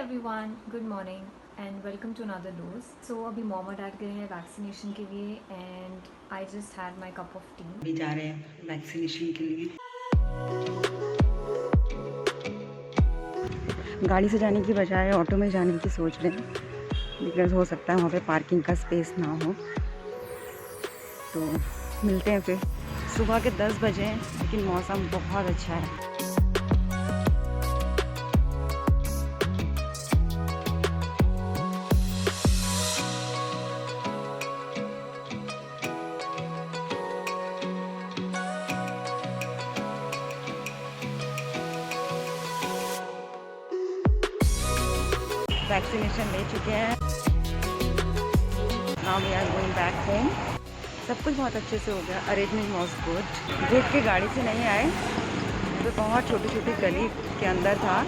Everyone, good morning and welcome to another dose. So अभी mom और dad गए हैं वैक्सीनेशन के लिए and I just had my cup of tea. भी जा रहे हैं वैक्सीनेशन के लिए। गाड़ी से जाने की बजाय ऑटो में जाने की सोच रहे हैं बिकॉज़ हो सकता है वहाँ पे पार्किंग का स्पेस ना हो। तो मिलते हैं फिर। सुबह के 10 बजे हैं लेकिन मौसम बहुत अच्छा है। वैक्सीनेशन ले चुके हैं। Now we are going back home. सब कुछ बहुत अच्छे से हो गया। Arrangement was good. देख के गाड़ी से नहीं आए तो बहुत छोटी छोटी गली के अंदर था।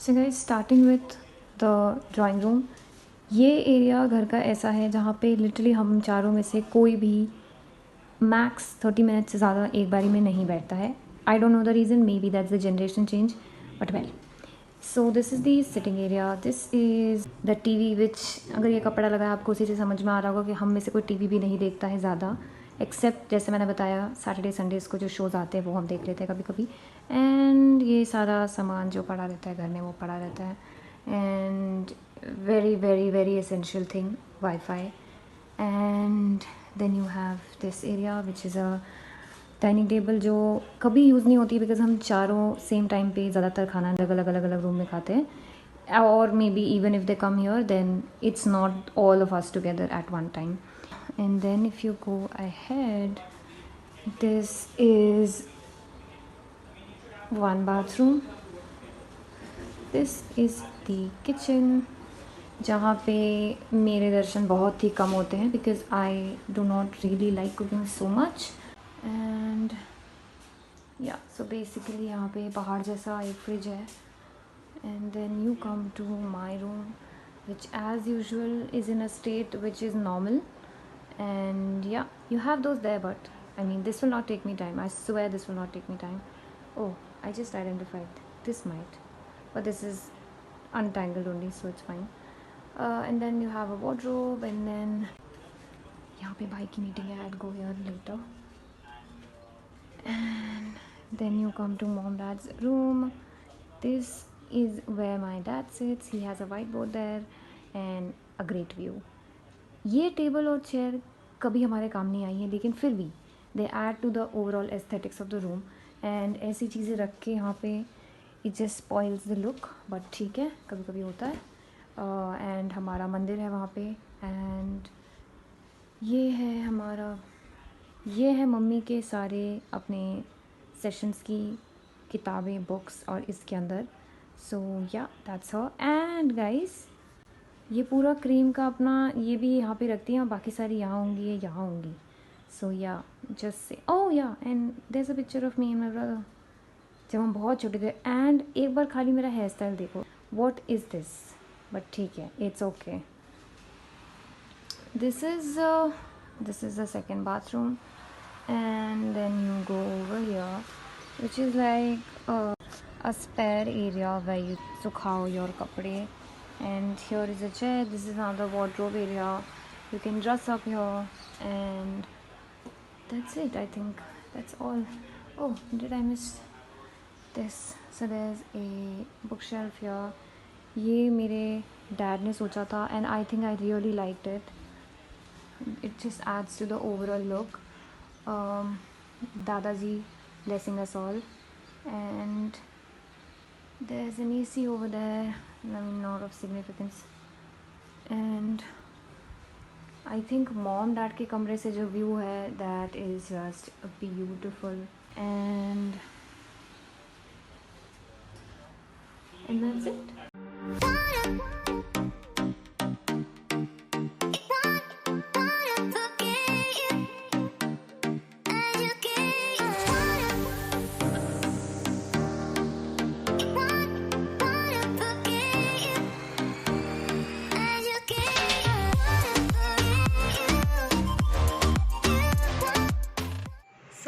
So guys, starting with the drawing room. ये एरिया घर का ऐसा है जहाँ पे लिटरली हम चारों में से कोई भी मैक्स 30 मिनट से ज़्यादा एक बारी में नहीं बैठता है। I don't know the reason, maybe that's the generation change, but well. So this is the sitting area, this is the TV which, अगर ये कपड़ा लगा है आपको उसी से समझ में आ रहा होगा कि हम में से कोई टीवी भी नहीं देखता है ज़्यादा, एक्सेप्ट जैसे मैंने बताया सैटरडे संडेज़ को जो शोज़ आते हैं वो हम देख लेते हैं कभी कभी। एंड ये सारा सामान जो पड़ा रहता है घर में वो पड़ा रहता है। And very very very essential thing, wifi. And then you have this area which is a dining table जो कभी यूज़ नहीं होती बिकॉज हम चारों सेम टाइम पे ज़्यादातर खाना अलग अलग अलग अलग रूम में खाते हैं, और may be even if they come here then it's not all of us together at one time. And then if you go ahead, this is one bathroom, this is the kitchen जहाँ पे मेरे दर्शन बहुत ही कम होते हैं because I do not really like cooking so much. And yeah so basically यहाँ पे पहाड़ जैसा एक फ्रिज है। And then you come to my room which as usual is in a state which is normal. And yeah you have those there, but I mean this will not take me time, I swear this will not take me time. Oh, I just identified this might, but this is untangled only, so it's fine. And then you have a wardrobe, and then यहाँ पे भाई की meeting है, I'll go here later. And then you come to mom dad's room. This is where my dad sits. He has a whiteboard there and a great view. ये table और chair कभी हमारे काम नहीं आई है, लेकिन फिर भी they add to the overall aesthetics of the room. And ऐसी चीज़ें रख के यहाँ पे it just spoils the look, but ठीक है, कभी कभी होता है। एंड हमारा मंदिर है वहाँ पे। एंड ये है हमारा, ये है मम्मी के सारे अपने सेशंस की किताबें, बुक्स, और इसके अंदर। सो या दैट्स हर। एंड गाइस, ये पूरा क्रीम का अपना ये भी यहाँ पे रखती हैं, और बाकी सारी यहाँ होंगी, ये यहाँ होंगी। सो या just say oh yeah, and there is a picture of me and my brother जब हम बहुत छोटे थे। एंड एक बार खाली मेरा हेयर स्टाइल देखो, व्हाट इज़ दिस, बट ठीक है, it's okay. This is the second bathroom. And then you go over here which is like a spare area where you sukhao your kapde. And here is a chair, this is another wardrobe area, you can dress up here. And that's it, I think that's all. Oh, did I miss this? So there's a bookshelf here. ये मेरे dad ने सोचा था and I think I really liked it. It just adds to the overall look. Dadaji blessing us all. And there's an AC over there, I mean not of significance. And I think mom dad के कमरे से जो view है, that is just beautiful. And and that's it.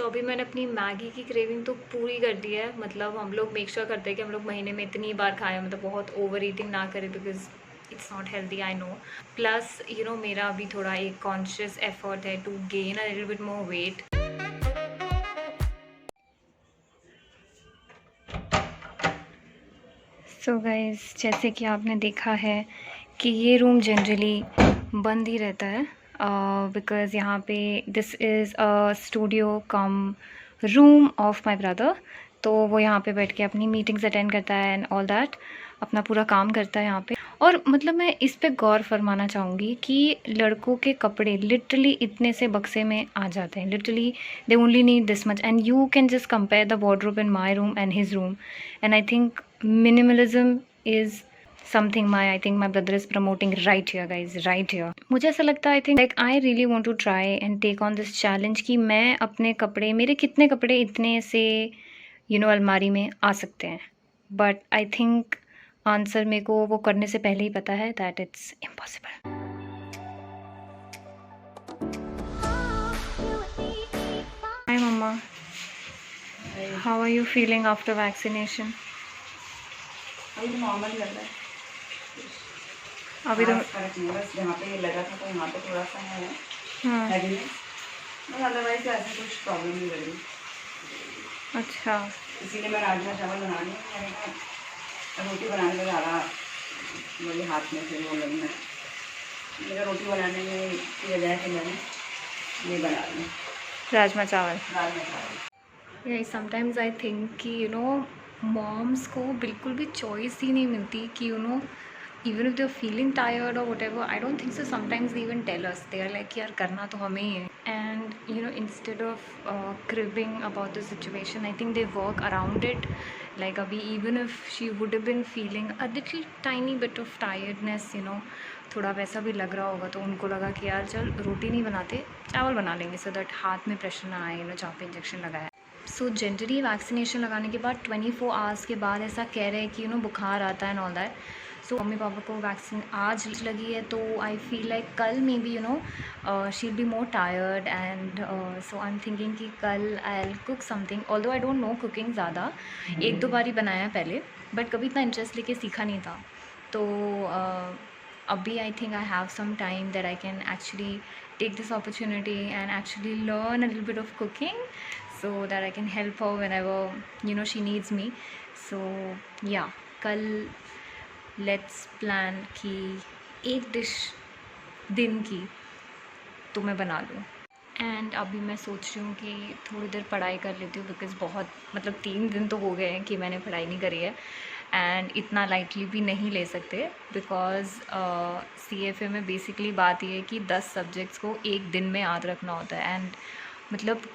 अभी मैंने अपनी Maggi की craving तो पूरी कर दी है। मतलब हम लोग मेक श्योर करते हैं कि हम लोग महीने में इतनी बार खाएं, मतलब बहुत ओवर ईटिंग ना करें, because it's not healthy, I know. Plus you know मेरा अभी थोड़ा एक कॉन्शियस एफर्ट है to gain a little bit more weight. So guys, जैसे कि आपने देखा है कि ये रूम जनरली बंद ही रहता है, बिकॉज़ यहाँ पे this is a studio come room of my brother. तो वो यहाँ पे बैठ के अपनी मीटिंग्स अटेंड करता है एंड ऑल दैट, अपना पूरा काम करता है यहाँ पे। और मतलब मैं इस पे गौर फरमाना चाहूँगी कि लड़कों के कपड़े लिटरली इतने से बक्से में आ जाते हैं, literally they only need this much and you can just compare the wardrobe in my room and his room. And I think minimalism is something I think my brother is promoting right here, guys, right here. मुझे ऐसा लगता है, I think like I really want to try and take on this challenge कि मैं अपने कपड़े, मेरे कितने कपड़े इतने से अलमारी में आ सकते हैं। बट आई थिंक आंसर मेरे को वो करने से पहले ही पता है that it's impossible. Hi mama, how are you feeling after vaccination? अभी तो नॉर्मल लग रहा है, अभी तो फर्क नहीं है, बस जहाँ पे ये लगा था तो यहाँ पे थोड़ा सा है हैवीनेस, बस अदरवाइज ऐसे कुछ प्रॉब्लम नहीं लग रही। अच्छा, इसीलिए मैं राजमा चावल बना रही हूँ। मैंने कहा रोटी बनाने का ज़्यादा मेरे हाथ में से वो लगना है, मेरा रोटी बनाने में की बजाय से मैंने ये बना रही हूँ राजमा चावल। राजमा चावल। या समटाइम्स आई थिंक कि मॉम्स को बिल्कुल भी चॉइस ही नहीं मिलती कि even if they're feeling tired or whatever, I don't think so. Sometimes they even tell us, they are like यार करना तो हमें ही है, and instead of cribbing about the situation, I think they work around it. Like अभी even if she would have been feeling a little tiny bit of tiredness, थोड़ा वैसा भी लग रहा होगा, तो उनको लगा कि यार चल रोटी नहीं बनाते, चावल बना लेंगे, so that हाथ में प्रेशर ना आए, जहाँ पे इंजेक्शन लगाया। सो जनरली वैक्सीनेशन लगाने के बाद 24 आवर्स के बाद ऐसा कह रहे हैं कि बुखार आता है and all that. So mummy papa को वैक्सीन आज लगी है, तो आई फील लाइक कल may be she will be more tired, and so I am thinking कि कल I will cook something. Although I don't know cooking ज़्यादा, एक दो बार ही बनाया है पहले, बट कभी इतना इंटरेस्ट लेके सीखा नहीं था। तो अभी I think I have some time that I can actually take this opportunity and actually learn a little bit of cooking so that I can help her whenever she needs me. So yeah, कल let's plan कि एक dish दिन की तो मैं बना लूँ। And अभी मैं सोच रही हूँ कि थोड़ी देर पढ़ाई कर लेती हूँ, बिकॉज़ बहुत 3 दिन तो हो गए हैं कि मैंने पढ़ाई नहीं करी है, एंड इतना लाइटली भी नहीं ले सकते, बिकॉज़ CFA में बेसिकली बात ये है कि 10 सब्जेक्ट्स को एक दिन में याद रखना होता है, एंड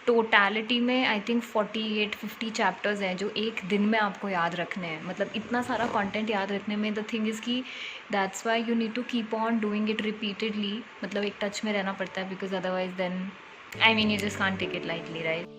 टोटलिटी में आई थिंक 48-50 चैप्टर्स हैं जो एक दिन में आपको याद रखने हैं। इतना सारा कंटेंट याद रखने में द थिंग इज़ कि that's why you need to keep on doing it repeatedly. एक टच में रहना पड़ता है, because otherwise then I mean, you just can't take it lightly, right?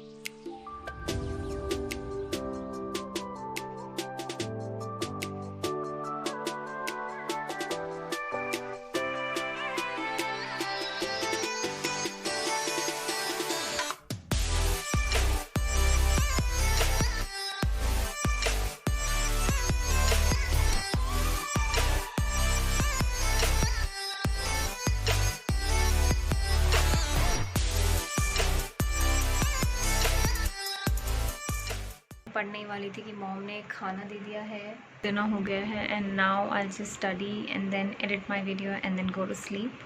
पढ़ने ही वाली थी कि मॉम ने खाना दे दिया है, डिनर हो गया है, and now I just study and then edit my video and then go to sleep.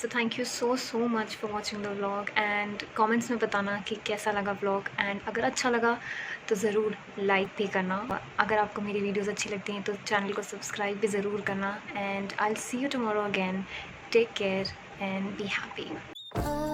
So thank you so much for watching the vlog, and comments में बताना कि कैसा लगा व्लॉग, एंड अगर अच्छा लगा तो ज़रूर लाइक भी करना। अगर आपको मेरी वीडियोज़ अच्छी लगती हैं तो चैनल को सब्सक्राइब भी ज़रूर करना, and I will see you tomorrow again. Take care and be happy.